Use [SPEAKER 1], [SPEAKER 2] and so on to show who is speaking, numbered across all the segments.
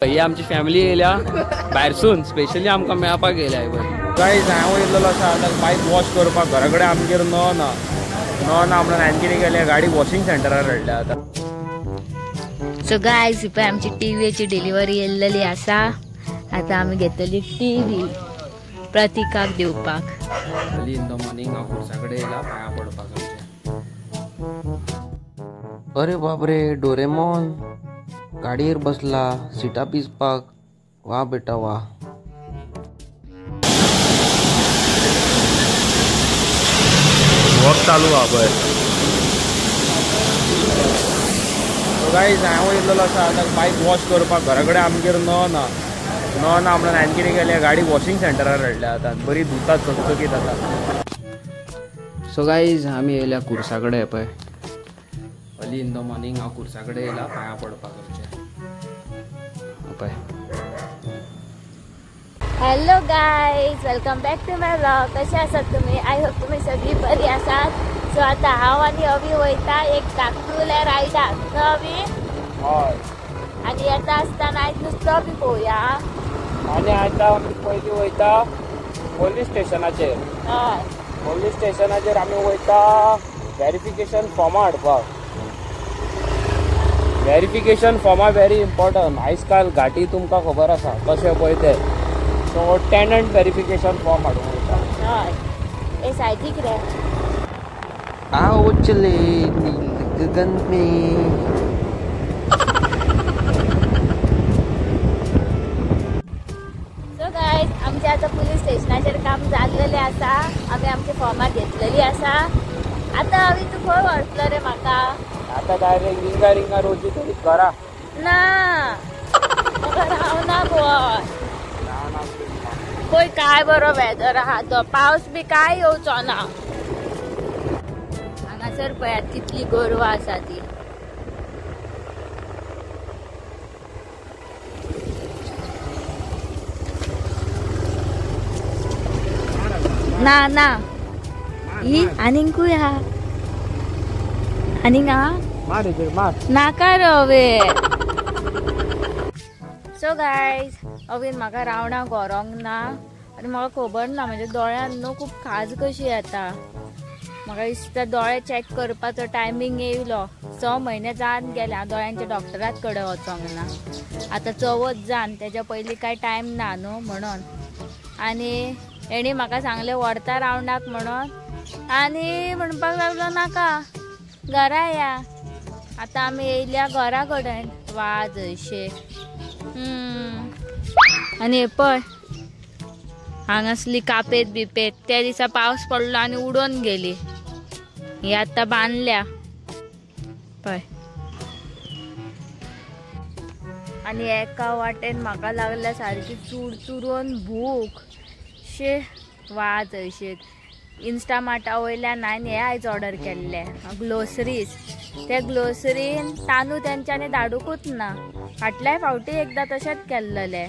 [SPEAKER 1] ही आमची फॅमिली येयल्या भायरसून स्पेशली आमकां मेळपाक येयल्या गायज हांव येयल्लो आसा आतां बायक वॉश करपाक घरा कडेन आमगेर नळ ना म्हणून हांवें कितें केलें गाडी वॉशिंग सेंटरार हाडल्या आतां.
[SPEAKER 2] सो गायज ही पळय आमची टीव्हीची डिलिव्हरी येयल्ली आसा. आतां आमी घेतली टीव्ही प्रतीकाक दिवपाक.
[SPEAKER 1] अर्ली इन द मॉर्निंग हांव खुर्सा कडेन येयला पांयां पडपाक आमच्या. अरे बापरे डोरेमॉन गाडयेर बसला सिटा पिसपाक. वा बेटा वा. वर्क चालू हा पळय. गायज हांव येयल्लो आसा आतां बायक वॉश करपाक घरा कडेन आमगेर नळ ना म्हणून हांवें कितें केलें गाडी वॉशिंग सेंटरार हाडल्या आतां बरी धुतात चकचकीत आतां. सो गायज आमी येयल्या खुर्सा कडेन पळय. अर्ली इन द मॉर्निंग हांव खुर्सा कडेन येयला पांयां पडपाक आमच्या. पळय.
[SPEAKER 2] Hello guys welcome back to my vlog. कशे आसात तुमी? आय होप तुमी सगळी बरी आसात. सो आतां हांव आनी अवी वयता एक धाकटुल्या रायडाक न्हू अवी?
[SPEAKER 1] हय.
[SPEAKER 2] आनी येता आसतना आयज नुस्तो बी पळोवया.
[SPEAKER 1] आनी आतां आमी पयलीं वयता पोलीस स्टेशनाचेर.
[SPEAKER 2] हय.
[SPEAKER 1] पोलीस स्टेशनाचेर आमी वयता व्हेरिफिकेशन फॉर्मां हाडपाक. व्हेरिफिकेशन फॉर्मां व्हेरी इम्पॉर्टंट. आयज काल घाटी तुमकां खबर आसा कशें पळय ते. सो टेनंट व्हेरिफिकेशन फॉर्म हाडूंक वयता.
[SPEAKER 2] हय. ए सायडीक रे.
[SPEAKER 1] आओ चले गगन में.
[SPEAKER 2] सो गायज आमचें आतां पुलीस स्टेशनाचेर काम जाल्लेलें आसा. आमी आमची फॉर्मां घेतलेलीं आसा. आतां अवी तूं खंय व्हरतलो रे म्हाका?
[SPEAKER 1] आतां डायरेक्ट रिंगा रोजी तरी घरा.
[SPEAKER 2] ना म्हाका रावना बोय. पळय काय बरो वेदर आहा तो. पावस बी काय येवचो ना. हांगासर पळयात कितली गोरवां आसा ती. ना ना ही आनीकूय आहा. आनीक आहा नाका रवे. सो गायज अवीन म्हाका रावणा गोरोंक ना आनी म्हाका खबर ना म्हणजे दोळ्यान न्हू खूब खाज कशी येता. म्हाका दिसता दोळे चॅक करपाचो टायमींग येयलो. 6 म्हयने जावन गेले हांव दोळ्यांच्या डॉक्टरात कडेन वचोंक ना. आतां 4th जावन तेज्या पयलीं कांय टायम ना न्हू म्हणून. आनी हेणी म्हाका सांगलें व्हरता रावणाक म्हणून. आनी म्हणपाक लागलो नाका घरा या. आतां आमी येयल्या घरा कडेन वाज अशें. आनी हे पळय हांगासली कापेत बिपेत त्या दिसा पावस पडलो आनी उडोवन गेली. ही आतां बांदल्या पळय. आनी एका वाटेन म्हाका लागल्या सारकी चुरचुरोन भूक शे वाज अशें. इंस्टामार्टा वयल्यान हांवें हे आयज ऑर्डर केल्ले ग्लोसरीज. त्या ग्लोसरीन तांदूळ तेंच्यांनी धाडूकूच ना. फाटल्याय फावटी एकदां तशेंच केल्लें.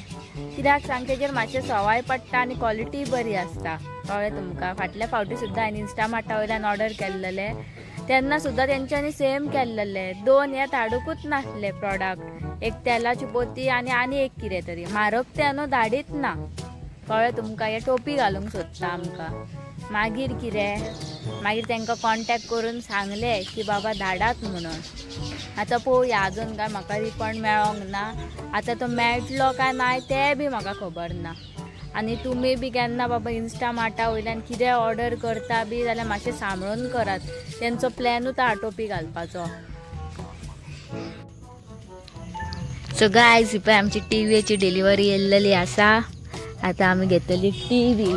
[SPEAKER 2] कित्याक सांग तेजेर मातशें सवाय पडटा आनी क्वॉलिटी बरी आसता. कळ्ळें तुमकां? फाटल्या फावटी सुद्दां हांवें इंस्टामार्टा वयल्यान ऑर्डर केल्लें तेन्ना सुद्दां तेंच्यांनी सेम केल्लें. 2 हे धाडूकूच नासले प्रॉडक्ट. एक तेलाची पोती आनी एक कितें तरी म्हारग ते न्हू धाडीत ना. कळ्ळें तुमकां? हे टोपी घालूंक सोदता आमकां. मागीर कितें मागीर तांकां कॉन्टॅक्ट करून सांगलें की बाबा धाडात म्हणून. आतां पळोवया आजून काय म्हाका रिफंड मेळोंक ना. आतां तो मेळटलो काय नाय तें बी म्हाका खबर ना. आनी तुमी बी केन्ना बाबा इंस्टामार्टा वयल्यान कितें ऑर्डर करता बी जाल्यार मातशें सांबाळून करात. तेंचो प्लॅनूच आहा टोपी घालपाचो. सो गायज ही पळय आमची टीव्हीची डिलिव्हरी येयल्ली आसा. आतां आमी घेतली टीव्ही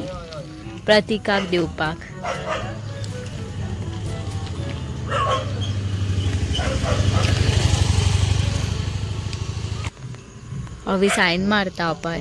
[SPEAKER 2] प्रतीकाक दिवपाक. अवी सायन मारता पळय.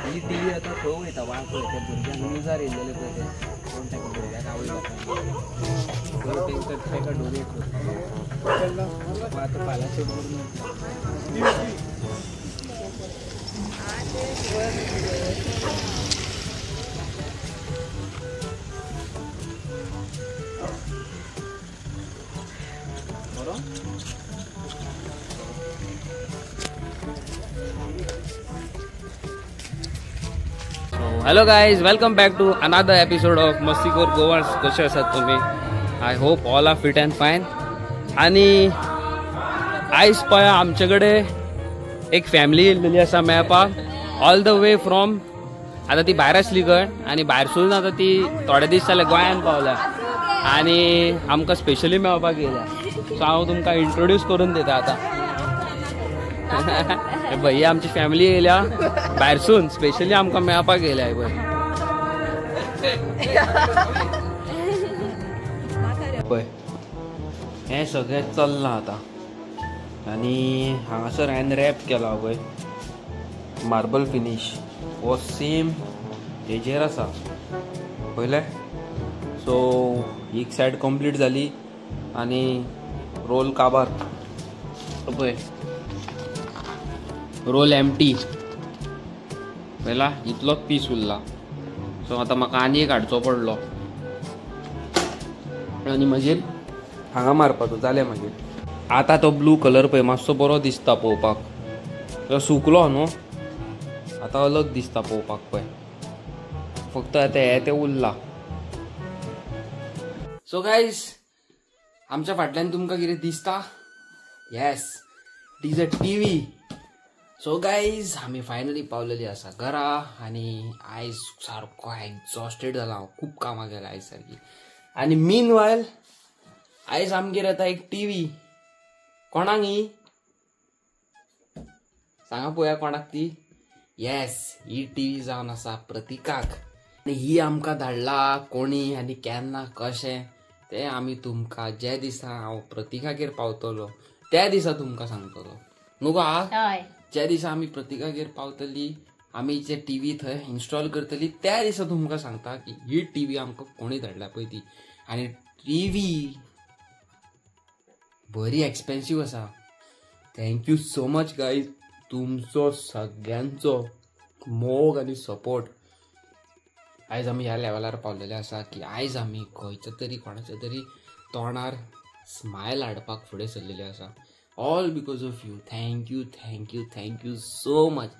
[SPEAKER 1] ही टीव्ही आता खंय वयता वांक पळय त्या भुरग्यांक न्यूजार येयल्लेले पळय ते कोण ताका भुरग्याक आवय जाता ताका डोनेट करता. आतां फाल्यां hello guys, welcome back to another episode of मस्तीखोर गोवास. कसे आसात तुम्ही? I hope all are fit and fine. आणि आयज पळय आमचे एक फॅमिली येयल्लेली आसा मेळपाक, ऑल द वे फ्रॉम. आता ती भायर आसली खंय आणि भायरसून आता ती थोडे दीस जाले गोंयांत पावल्या आणि आमकां स्पेशली मेळपाक येयल्या. सो हांव तुमकां इंट्रोड्यूस करून दिता आता. भैया आमची फॅमिली येयल्या भायरसून, स्पेशली आमकां मेळपाक येयल्या. पळय हें सगळें चल्लां आतां आनी हांगासर हांवें रॅप केला पळय मार्बल फिनीश हो सेम हेजेर आसा पळयलें. सो एक सायड कंप्लीट जाली आनी रोल काबार पळय, रोल एम्प्टी पळयला, इतलोच पीस उरला. सो आतां म्हाका आनी एक हाडचो पडलो आनी मागीर हांगा मारपाचो जालें. मागीर आतां तो ब्लू कलर पळय मातसो बरो दिसता पळोवपाक. तो सुकलो न्हू, आतां अलग दिसता पळोवपाक पळय. फक्त आतां हें तें उरलां. सो गायज, आमच्या फाटल्यान तुमकां कितें दिसता? Yes, it is a TV. So guys, आमी फायनली पावलेली आसा घरा आनी आयज सारको एक्झॉस्टेड जाला हांव. खूब कामां केला आयज सारकी. आनी मीन वायल आयज आमगेर येता एक टीव्ही. कोणाक ही सांगा पळोवया, कोणाक ती? येस, ही टीव्ही जावन आसा प्रतीकाक. आनी ही आमकां धाडला कोणी आनी केन्ना कशें तें आमी तुमकां ज्या दिसा हांव प्रतीकागेर पावतलो त्या दिसा तुमकां सांगतलो न्हू गो. ज्या दिसा आमी प्रतीकागेर पावतली, आमी जे टीव्ही थंय इन्स्टॉल करतली त्या दिसा तुमकां सांगता की ही टीव्ही आमकां कोणी धाडला पळय ती. आनी टीव्ही बरी एक्सपेन्सिव्ह आसा. थँक्यू सो मच गायज, तुमचो सगळ्यांचो मोग आनी सपोर्ट. आयज आमी ह्या लेवलार पावलेले आसा की आयज आमी खंयच्या तरी कोणाच्या तरी तोंडार स्मायल हाडपाक फुडें सरलेले आसा. All because of you. Thank you thank you thank you so much.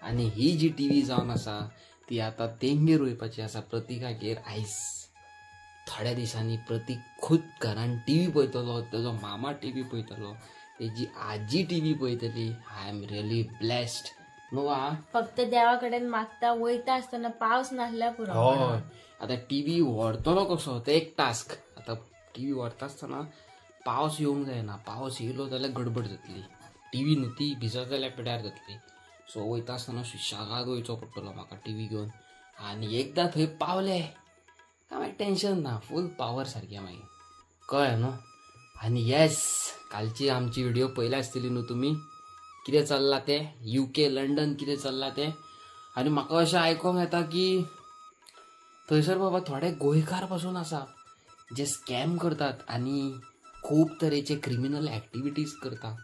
[SPEAKER 1] आनी ही जी टीव्ही जावन आसा ती आतां तेंगेर वयपाची आसा, प्रतीकागेर. आयज थोड्या दिसांनी प्रतीक खूद घरान टीव्ही पळयतलो, तेजो मामा टीव्ही पळयतलो, तेजी आजी टीव्ही पळयतली. I am really blessed no.
[SPEAKER 2] फक्त देवा कडेन मागता वयता आसतना पावस नासल्या पुरो.
[SPEAKER 1] हय, आतां टीव्ही व्हरतलो कसो ते एक टास्क. आतां टीव्ही व्हरता आसतना पावस येवंक जायना. पावस येयलो जाल्यार गडबड जातली. टीव्ही न्हू ती भिजत जाल्यार पिड्यार जातली. सो वयता आसतना सुशेगाद वयचो पडटलो म्हाका टीव्ही घेवन. आनी एकदां थंय पावले काय मागीर टेन्शन ना, फूल पावर सारकी मागीर, कळ्ळें न्हू. आनी येस, कालची आमची व्हिडिओ पयली आसतली न्हू तुमी, कितें चल्लां तें UK लंडन कितें चल्लां तें. आनी म्हाका अशें आयकोंक येता की थंयसर बाबा थोडे गोंयकार पासून आसा जे स्कॅम करतात आनी खूब तरेचे क्रिमिनल एक्टिविटीज करता.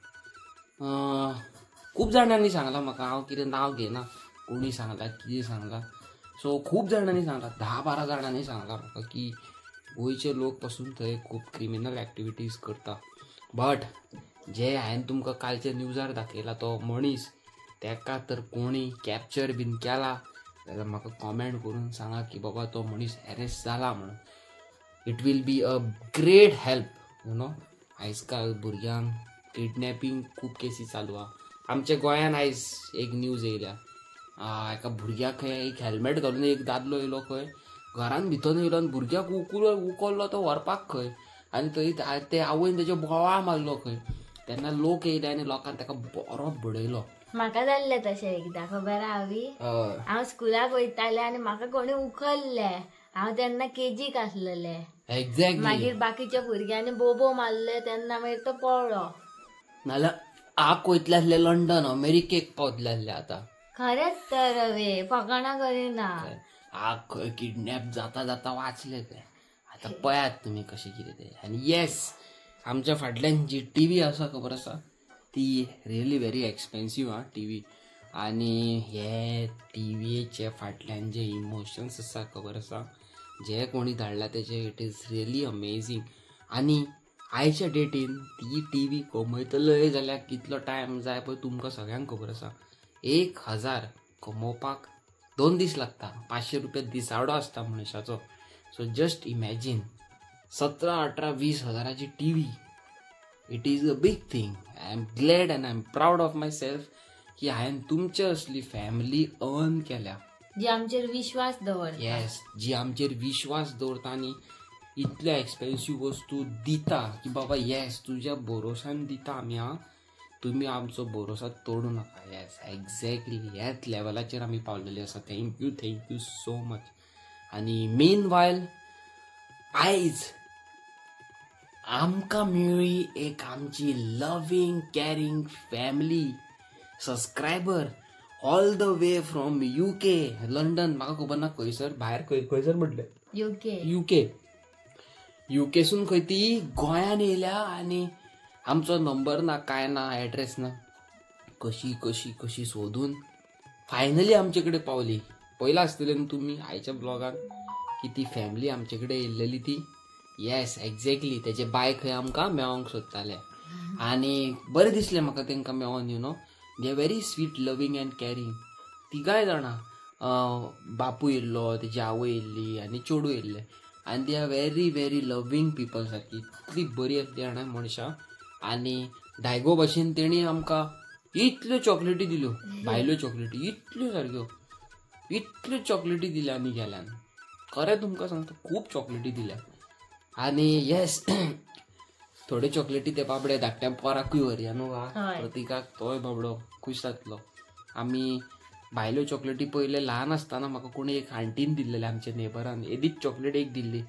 [SPEAKER 1] खूब जाणांनी सांगलां म्हाका, हांव कितें नांव घेयना, कोणी सांगलां कितें सांगलां. सो खूब जाणांनी सांगलां, 10-12 जाणांनी सांगलां म्हाका की गोंयचे लोक पासून थंय खूब क्रिमिनल एक्टिविटीज करता. बट जे हांवें तुमकां कालच्या न्यूजार दाखयला तो मनीस, तेका तर कोणी कॅप्चर बीन केला जाल्यार म्हाका कॉमेंट करून सांगा की बाबा तो मनीस अरेस्ट जाला म्हणून. It will be a great help you know. आयज काल भुरग्यांक किडनॅपिंग खूब केसीस चालू आहा. आमच्या गोंयान आयज एक न्यूज येयल्या, एका भुरग्याक खंय एक हेल्मेट घालून एक दादलो येयलो खंय घरान भितर येयलो आनी भुरग्याक उखल्लो तो व्हरपाक खंय. आनी थंय ते आवयन तेजो बोवाळ मारलो खंय. तेन्ना लोक येयले आनी लोकांनी ताका बरो बडयलो.
[SPEAKER 2] म्हाका जाल्ले तशें एकदां, खबर हावी हांव स्कुलाक वयतालें आनी म्हाका कोणी उखल्ले. हांव तेन्ना KGक आसलेले.
[SPEAKER 1] एक्झॅक्टली.
[SPEAKER 2] मागीर बाकीच्या भुरग्यांनी बोबो मारले तेन्ना मागीर तो पळलो.
[SPEAKER 1] नाल्यार हांव वयतले आसले लंडन, अमेरिकेक पावतले आसले आतां.
[SPEAKER 2] खरेंच तर वे फकाणां करिना.
[SPEAKER 1] हांव खंय किडनॅप जाता जाता वाचले ते. आतां पळयात तुमी कशें कितें तें. आनी येस, आमच्या फाटल्यान जी टीव्ही आसा खबर आसा ती रियली व्हेरी एक्सपेन्सिव्ह हा टीव्ही. आनी हे टीव्हीचे फाटल्यान जे इमोशन्स आसा खबर आसा, जे कोणी धाडला तेजे, इट इज रियली अमेझींग. आनी आयच्या डेटीन ती टीव्ही कमयतले जाल्यार कितलो टायम जाय पळय तुमकां सगळ्यांक खबर आसा. 1000 कमोवपाक
[SPEAKER 3] 2 दीस लागता. 500 रुपया दिसावडो असता मनशाचो. सो जस्ट इमॅजिन 17, 18, 20 हजाराची TV. It is a big thing. I am glad and I am proud of my self की हांवें तुमच्या असली फॅमिली अर्न केल्या.
[SPEAKER 2] जी आमचेर विश्वास दवरता.
[SPEAKER 3] येस, जी आमचेर विश्वास दवरता आनी इतल्या एक्सपेन्सिव्ह वस्तू दिता की बाबा येस तुझ्या भरोशान दिता आमी. तुम्ही आमचो भरोसा तोडू नका. येस एक्झॅक्टली ह्याच लेवलाचेर आमी पावलेले आसा. Thank you so much. आणि मेन वायल आयज आमकां मेळ्ळी एक आमची loving carrying family subscriber all the way from UK, London. म्हाका खबर ना खंयसर भायर खंयसर म्हटलें UK सून खंय ती गोंयान येयल्या. आनी आमचो नंबर ना काय ना एड्रेस ना. कशी सोदून फायनली आमचे कडेन पावली. पयला आसतले न्हू तुमी आयच्या ब्लॉगान की ती फॅमिली आमचे कडेन येयल्लेली ती. येस एक्झॅक्टली तेजे बाय खंय आमकां मेळोंक सोदताले. आनी बरें दिसलें म्हाका तेंकां मेळोन. They are very sweet loving and caring. तिगाय जाणां बापू येयल्लो, तेजी आवय येयल्ली आनी चेडूं येयल्लें. आनी दे are very very loving people सारकी. इतली बरी आसली जाणा मनशां. आनी डायगो भाशेन तेणी आमकां इतल्यो चॉकलेटी दिल्यो, भायल्यो चॉकलेटी इतल्यो चॉकलेटी दिल्या आनी गेल्यान. खरें तुमकां सांगता खूब चॉकलेटी दिल्या. आनी येस थोड्यो चॉकलेटी ते बाबडे धाकट्या पोराकूय व्हरया न्हू. प्रतीकाक तोय बाबडो खूश जातलो. आमी भायल्यो चॉकलेटी पयले ल्हान आसतना म्हाका कोणी एक आंटीन दिल्लेले आमच्या नेबरान. एदीच चॉकलेट एक दिल्ली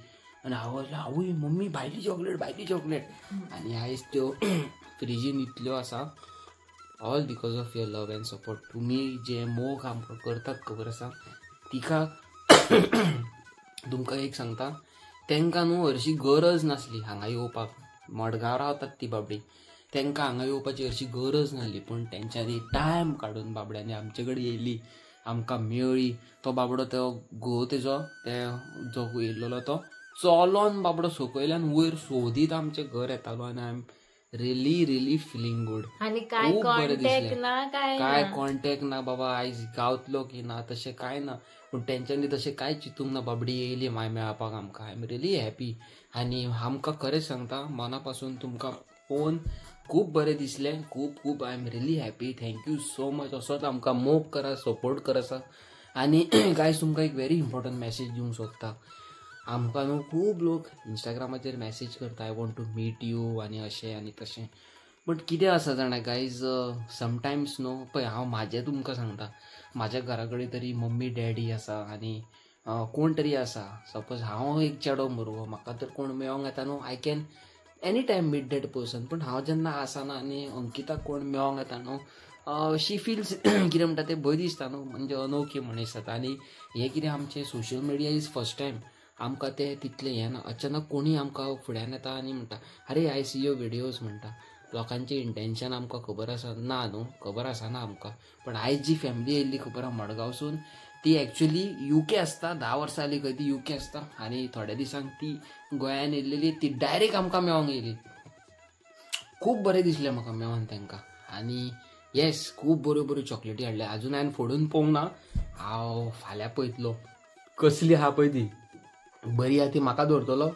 [SPEAKER 3] आनी हांव आवय मम्मी भायली चॉकलेट. आनी आयज त्यो फ्रिजीन इतल्यो आसा. All because of your love and support. तुमी जे मोग आमकां करतात खबर आसा तिका तुमकां एक सांगता तेंकां न्हू हरशी गरज नासली हांगा येवपाक. मडगांव रावतात ती बाबडी. तेंकां हांगा येवपाची हरशी गरज नासली. पूण तेंच्यांनी टायम काडून बाबड्यांनी आमचे कडेन येयली, आमकां मेळ्ळी. तो बाबडो तो घोव तेजो ते जो येयल्लो तो चलोन बाबडो सकयल्यान वयर सोदीत आमचें घर येतालो. आनी I am really feeling good.
[SPEAKER 2] आनी काय
[SPEAKER 3] कॉन्टॅक्ट ना बाबा आयज गावतलो की ना तशें कांय ना. पूण तेंच्यांनी तशें कांय चिंतूंक ना. बाबडी येयली माय मेळपाक आमकां. I am relief happy. आनी आमकां खरेंच सांगता मना पासून तुमकां पळोवन खूब बरें दिसलें. खूब I am relief happy. Thank you so much. असोच आमकां मोग करा, सपोर्ट करात. आनी गायज तुमकां एक व्हेरी इम्पॉर्टंट मॅसेज दिवंक सोदता. आमकां न्हू खूब लोक इंस्टाग्रामाचेर मॅसेज करता I want to meet you आनी अशें आनी तशें. बट कितें आसा जाणा गायज समटायम्स न्हू पळय हांव म्हाजें तुमकां सांगता. म्हाज्या घरा कडेन तरी मम्मी डॅडी आसा आनी कोण तरी आसा. सपोज हांव एक चेडो मरगो म्हाका तर कोण मेळोंक येता न्हू I can any time meet that person. पूण हांव जेन्ना आसना आनी अंकिताक कोण मेळोंक येता न्हू शी फिल्स कितें म्हणटा तें भंय दिसता न्हू. म्हणजे अनोळखी मनीस जाता. आनी हें कितें आमचें social media is first time. आमकां तें तितलें हें ना. अचानक कोणी आमकां फुड्यान येता आनी म्हणटा अरे आय सी युअर व्हिडियोज म्हणटा. लोकांचें इंटेन्शन आमकां खबर आसा ना न्हू, खबर आसना आमकां. पण आयज जी फॅमिली येयल्ली खबर आहा मडगांवसून ती एक्चुअली UK आसता. 10 वर्सां जालीं खंय ती UK आसता. आनी थोड्या दिसांक ती गोंयान येयल्लेली. ती डायरेक्ट आमकां मेळोंक येयली. खूब बरें दिसलें म्हाका मेळोन तेंकां. आनी येस खूब बऱ्यो चॉकलेटी हाडल्या. आजून हांवें फोडून पळोवंक ना. हांव फाल्यां पळयतलो कसली आहा पळय ती. बरी आहा ती म्हाका दवरतलो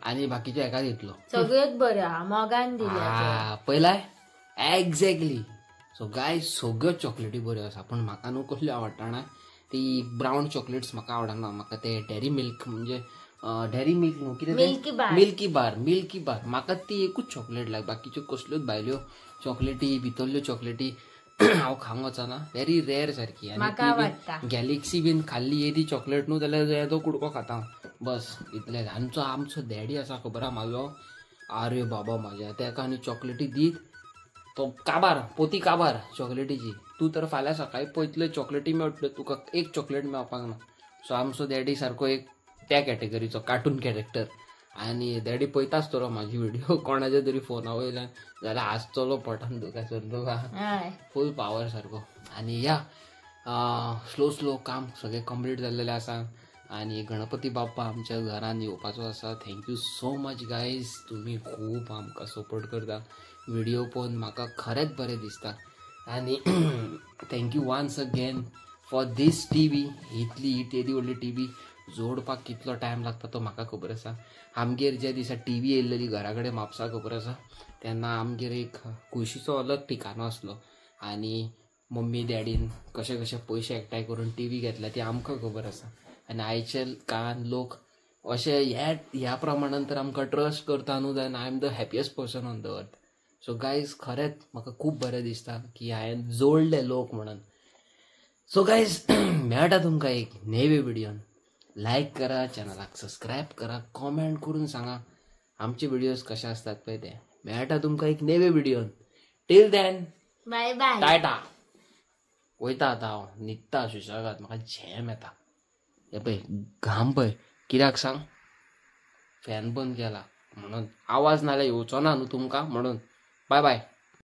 [SPEAKER 3] आनी बाकीचे हेका दितलो.
[SPEAKER 2] सगळ्योच बऱ्यो आहा मोगान दिल्या
[SPEAKER 3] पळयलाय एक्झॅक्टली. सो गाय सगळ्यो चॉकलेटी बऱ्यो आसा. पण म्हाका न्हू कसल्यो आवडटा ना ती ब्रावन चॉकलेट्स म्हाका आवडना. म्हाका ते डेरी मिल्क म्हणजे डेरी मिल्क न्हू कितें मिल्की बार म्हाका ती एकूच चॉकलेट लायक. बाकीच्यो कसल्योच भायल्यो चॉकलेटी भितरल्यो चॉकलेटी हांव खावंक वचना. व्हेरी रेअर सारकी. आनी गॅलेक्सी बीन खाल्ली येदी चॉकलेट न्हू जाल्यार येदो कुडको खाता बस इतलें. आमचो डॅडी आसा खबर आहा म्हाजो. आरे बाबा म्हाज्या तेका आनी चॉकलेटी दीत तो पोती काबार चॉकलेटीची. तूं तर फाल्यां सकाळीं पळयतलें चॉकलेटी मेळटल्यो तुका एक चॉकलेट मेळपाक ना. सो आमचो डॅडी सारको एक त्या कॅटेगरीचो कार्टून कॅरेक्टर. आनी डॅडी पळयता आसतलो म्हाजी व्हिडियो कोणाच्या तरी फोना वयल्यान जाल्यार आसतलो पठान तुका फूल पावर सारको. आनी या स्लो काम सगळें कंप्लीट जाल्लेलें आसा. आनी गणपती बाप्पा आमच्या घरान येवपाचो आसा. Thank you so much guys. तुमी खूब आमकां सपोर्ट करता. व्हिडियो पळोवन म्हाका खरेंच बरें दिसता. आनी thank you once again for this TV इतली तेदी व्हडली टीव्ही जोडपाक कितलो टायम लागता तो म्हाका खबर आसा. आमगेर ज्या दिसा टीव्ही येयल्लेली घरा कडेन म्हापसा खबर आसा तेन्ना आमगेर एक खुशीचो अलग ठिकाणो आसलो आनी मम्मी डॅडीन कशे कशे पयशे एकठांय करून टीव्ही घेतल्या ती आमकां खबर आसा. आनी आयच्या काळान लोक अशे ह्या प्रमाणान तर आमकां ट्रस्ट करता न्हू then I am the happiest person on the earth. So guys खरेंच म्हाका खूब बरें दिसता की हांवें जोडले लोक म्हणून. सो गायज मेळटा तुमकां एक नेवे व्हिडियोन. लायक करा, चॅनलाक सबस्क्रायब करा, कॉमेंट करून सांगा आमचे व्हिडियोज कशे असतात पळय ते. मेळटा तुमकां एक नेवे व्हिडियोन. Till then
[SPEAKER 2] bye bye.
[SPEAKER 3] Tata. वयता आतां हांव न्हिदता सुशेगाद, म्हाका झेम येता. हे पळय घाम पळय कित्याक सांग, फॅन बंद केला म्हणून. आवाज नाल्यार येवचो ना न्हू तुमकां म्हणून. Bye bye.